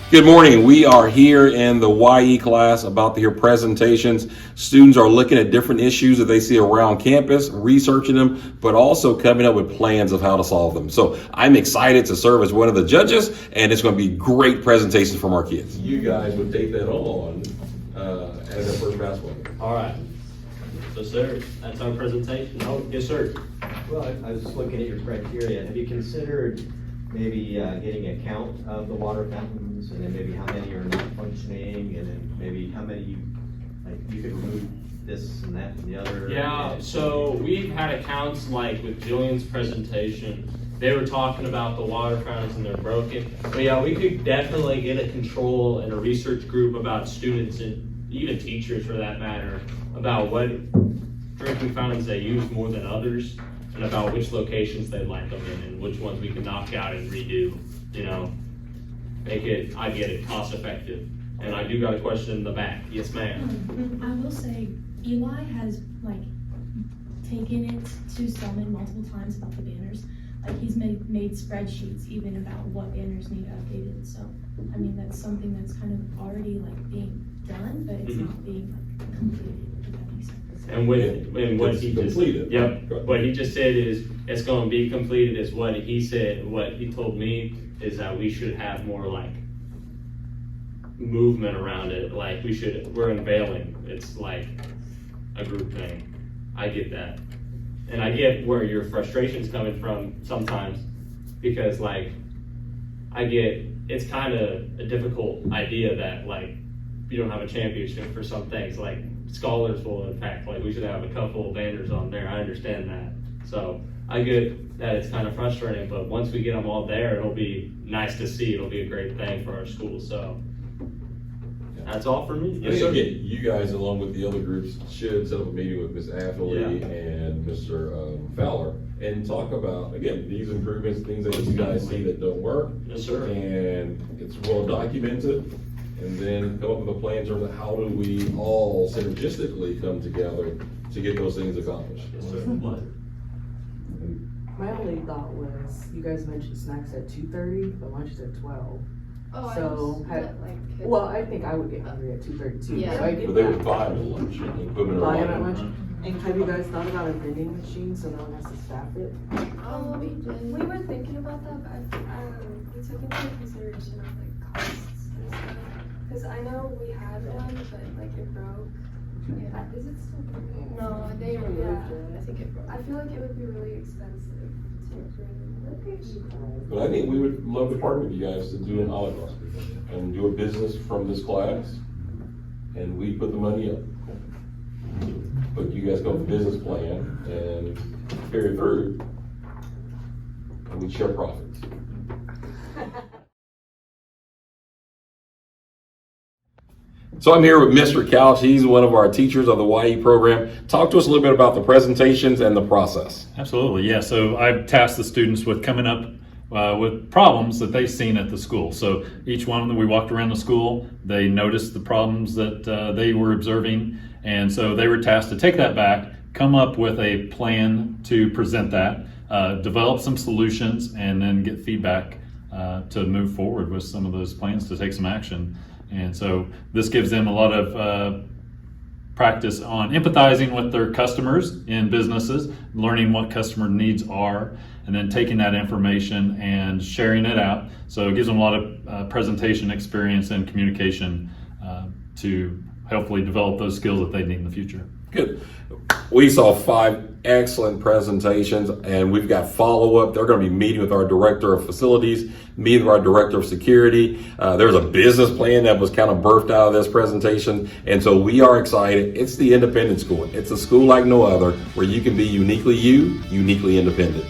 Good morning. We are here in the YE class about to hear presentations. Students are looking at different issues that they see around campus, researching them, but also coming up with plans of how to solve them. So I'm excited to serve as one of the judges, and it's going to be great presentations from our kids. You guys would take that on as our first basketball game. All right. So, sir, that's our presentation. Oh, yes, sir. Well, I was just looking at your criteria. Have you considered maybe getting a count of the water fountains, and then maybe how many are not functioning, and then maybe how many you could remove this and that and the other? Yeah, so we've had accounts like with Jillian's presentation. They were talking about the water fountains and they're broken. But yeah, we could definitely get a control and a research group about students and even teachers for that matter, about what drinking fountains they use more than others, and about which locations they'd like them in and which ones we can knock out and redo, I get it cost effective. And I do got a question in the back. Yes, ma'am. I will say Eli has taken it to Spelman multiple times about the banners. He's made spreadsheets even about what banners need updated. So I mean that's something that's kind of already being done, but it's not being completed. If that makes sense. And what he just completed. Yep. What he just said is it's going to be completed. Is what he said. What he told me is that we should have more movement around it. We're unveiling. It's like a group thing. I get that, and I get where your frustration's coming from sometimes, because I get it's kind of a difficult idea that you don't have a championship for some things scholars will impact, we should have a couple of banners on there. I understand that. So I get that it's kind of frustrating, but once we get them all there, it'll be nice to see. It'll be a great thing for our school. So that's all for me. Yes, sir. Again, you guys, along with the other groups, should set up a meeting with Ms. Atherley and Mr. Fowler and talk about, again, these improvements, things that you guys see that don't work. Yes, sir. And it's well documented. And then come up with a plan in terms of how do we all synergistically come together to get those things accomplished. Yes, sir. My only thought was, you guys mentioned snacks at 2:30, but lunch is at 12. Oh, So, I think I would get hungry at 2:30 too. Yeah. So I get But they that. would buy them at lunch and put them in Buy a them at line. lunch. And have you guys thought about a vending machine so no one has to staff it? We were thinking about that, but we took into consideration of costs and stuff. Cause I know we had one, but it broke. Yeah. Is it still broken? No, they removed it. I think it broke. I feel like it would be really expensive to bring. But I think we would love to partner with you guys to do an olive oil and do a business from this class, and we put the money up. But you guys come up with a business plan and carry it through, and we share profits. So I'm here with Mr. Couch. He's one of our teachers of the YE program. Talk to us a little bit about the presentations and the process. Absolutely, yeah. So I've tasked the students with coming up with problems that they've seen at the school. So each one of them, we walked around the school, they noticed the problems that they were observing, and so they were tasked to take that back, come up with a plan to present that, develop some solutions, and then get feedback to move forward with some of those plans to take some action. And so this gives them a lot of practice on empathizing with their customers in businesses, learning what customer needs are, and then taking that information and sharing it out. So it gives them a lot of presentation experience and communication to hopefully develop those skills that they need in the future. Good. We saw 5 excellent presentations, and we've got follow-up. They're going to be meeting with our director of facilities, meeting with our director of security. There's a business plan that was kind of birthed out of this presentation, and so we are excited. It's the independent school. It's a school like no other where you can be uniquely you, uniquely independent.